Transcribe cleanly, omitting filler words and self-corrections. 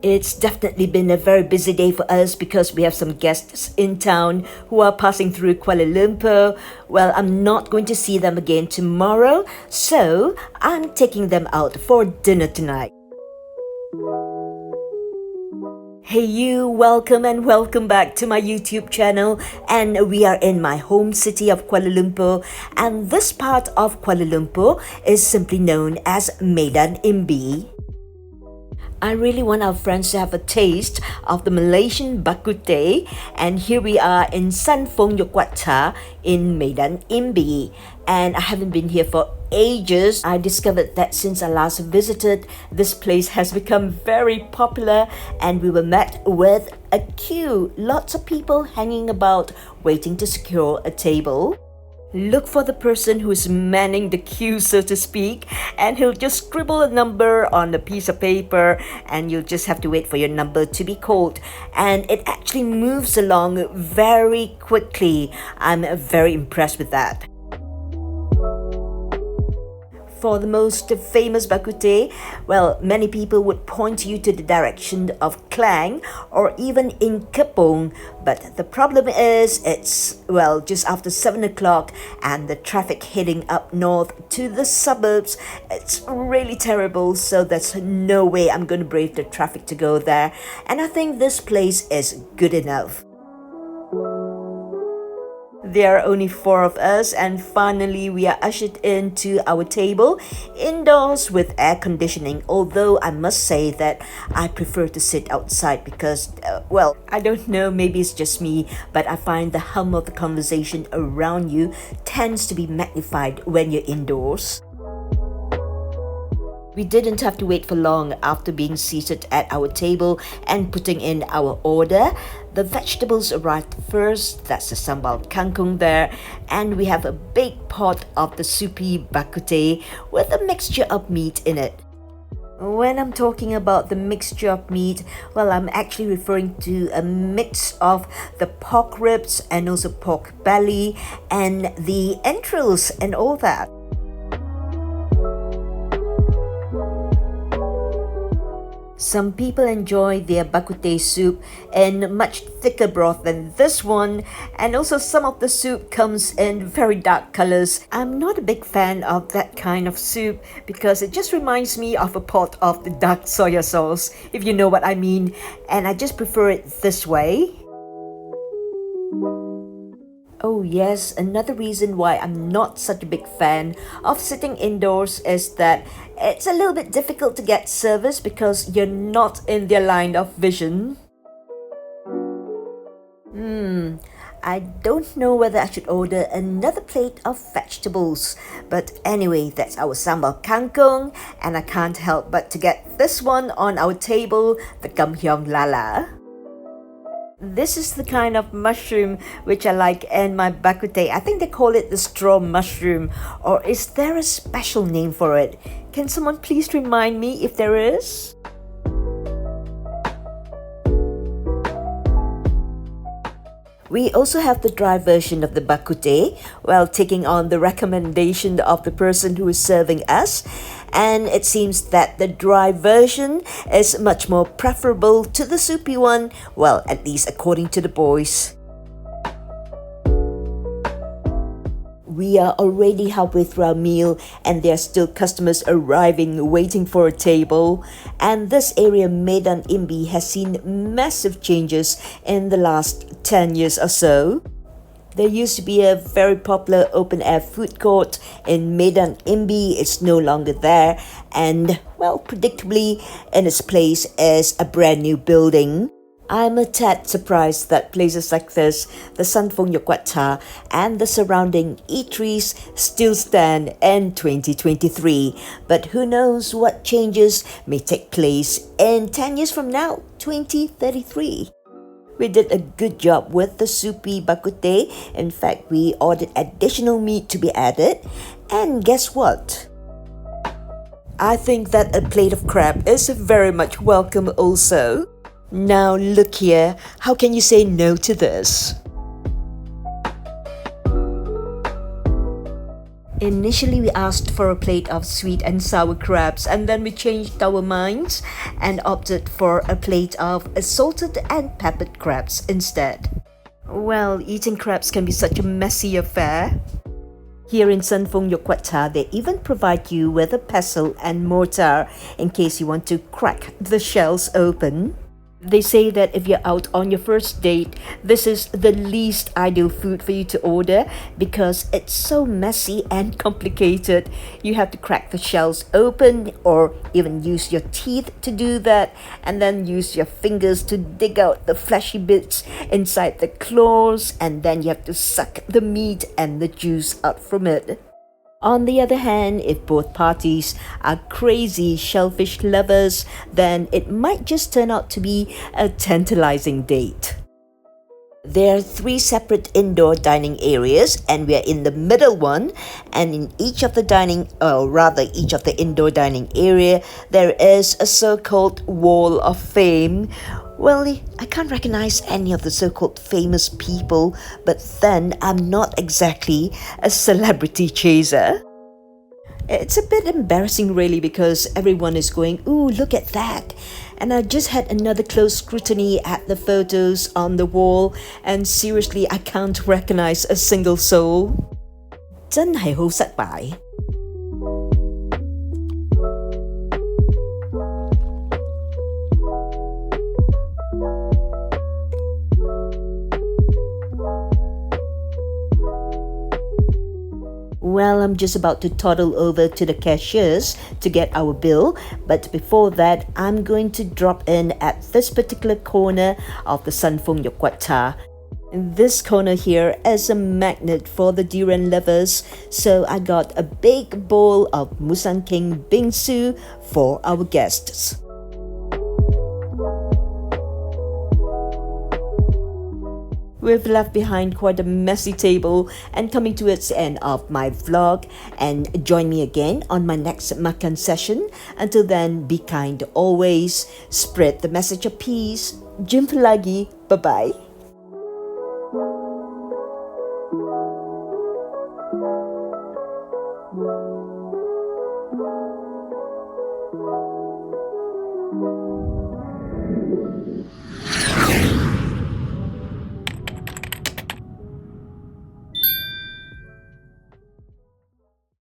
It's definitely been a very busy day for us because we have some guests in town who are passing through Kuala Lumpur. Well, I'm not going to see them again tomorrow, so I'm taking them out for dinner tonight. Hey you, welcome and welcome back to my YouTube channel, and we are in my home city of Kuala Lumpur, and this part of Kuala Lumpur is simply known as Medan Imbi. I really want our friends to have a taste of the Malaysian bak kut teh, and here we are in FONG BAK KUT TEH in Medan Imbi, and I haven't been here for ages. I discovered that since I last visited, this place has become very popular, and we were met with a queue, lots of people hanging about waiting to secure a table. Look for the person who's manning the queue, so to speak, and he'll just scribble a number on a piece of paper, and you'll just have to wait for your number to be called. And it actually moves along very quickly. I'm very impressed with that. For the most famous bak kut teh, well, many people would point you to the direction of Klang or even in Kepong, but the problem is it's, well, just after 7 o'clock and the traffic heading up north to the suburbs, it's really terrible, so there's no way I'm going to brave the traffic to go there, and I think this place is good enough. There are only 4 of us, and finally we are ushered into our table indoors with air conditioning, although I must say that I prefer to sit outside because, well, I don't know, maybe it's just me, but I find the hum of the conversation around you tends to be magnified when you're indoors. We didn't have to wait for long after being seated at our table and putting in our order. The vegetables arrived first, that's the sambal kangkung there, and we have a big pot of the soupy bak kut teh with a mixture of meat in it. When I'm talking about the mixture of meat, well, I'm actually referring to a mix of the pork ribs and also pork belly and the entrails and all that. Some people enjoy their bak kut teh soup in much thicker broth than this one, and also some of the soup comes in very dark colors. I'm not a big fan of that kind of soup because it just reminds me of a pot of the dark soya sauce, if you know what I mean, and I just prefer it this way. Oh yes, another reason why I'm not such a big fan of sitting indoors is that it's a little bit difficult to get service because you're not in their line of vision. I don't know whether I should order another plate of vegetables, but anyway, that's our sambal kangkung, and I can't help but to get this one on our table, the gamhyong lala. This is the kind of mushroom which I like in my bak kut teh. I think they call it the straw mushroom, or is there a special name for it? Can someone please remind me if there is? We also have the dry version of the bak kut teh, well, taking on the recommendation of the person who is serving us. And it seems that the dry version is much more preferable to the soupy one, well, at least according to the boys. We are already halfway through our meal, and there are still customers arriving waiting for a table. And this area, Medan Imbi, has seen massive changes in the last 10 years or so. There used to be a very popular open-air food court in Medan Imbi. It's no longer there, and, well, predictably, in its place is a brand new building. I'm a tad surprised that places like this, the FONG BAK KUT TEH and the surrounding eateries still stand in 2023. But who knows what changes may take place in 10 years from now, 2033. We did a good job with the soupy bak kut teh. In fact, we ordered additional meat to be added. And guess what? I think that a plate of crab is very much welcome also. Now look here, how can you say no to this? Initially, we asked for a plate of sweet and sour crabs, and then we changed our minds and opted for a plate of salted and peppered crabs instead. Well, eating crabs can be such a messy affair. Here in Sanfong Yokwata, they even provide you with a pestle and mortar in case you want to crack the shells open. They say that if you're out on your first date, this is the least ideal food for you to order because it's so messy and complicated. You have to crack the shells open or even use your teeth to do that, and then use your fingers to dig out the fleshy bits inside the claws, and then you have to suck the meat and the juice out from it. On the other hand, if both parties are crazy shellfish lovers, then it might just turn out to be a tantalizing date. There are 3 separate indoor dining areas, and we are in the middle one, and in each of the indoor dining area, there is a so-called wall of fame. Well, I can't recognize any of the so-called famous people, but then I'm not exactly a celebrity chaser. It's a bit embarrassing really because everyone is going, ooh, look at that. And I just had another close scrutiny at the photos on the wall, and seriously, I can't recognize a single soul. 真係好失敗。Well, I'm just about to toddle over to the cashiers to get our bill, but before that, I'm going to drop in at this particular corner of the Sanfong Yokwata. This corner here is a magnet for the durian lovers, so I got a big bowl of Musang King bingsu for our guests. We've left behind quite a messy table and coming towards the end of my vlog, and join me again on my next makan session. Until then, be kind always, spread the message of peace. Jumpa lagi, bye-bye.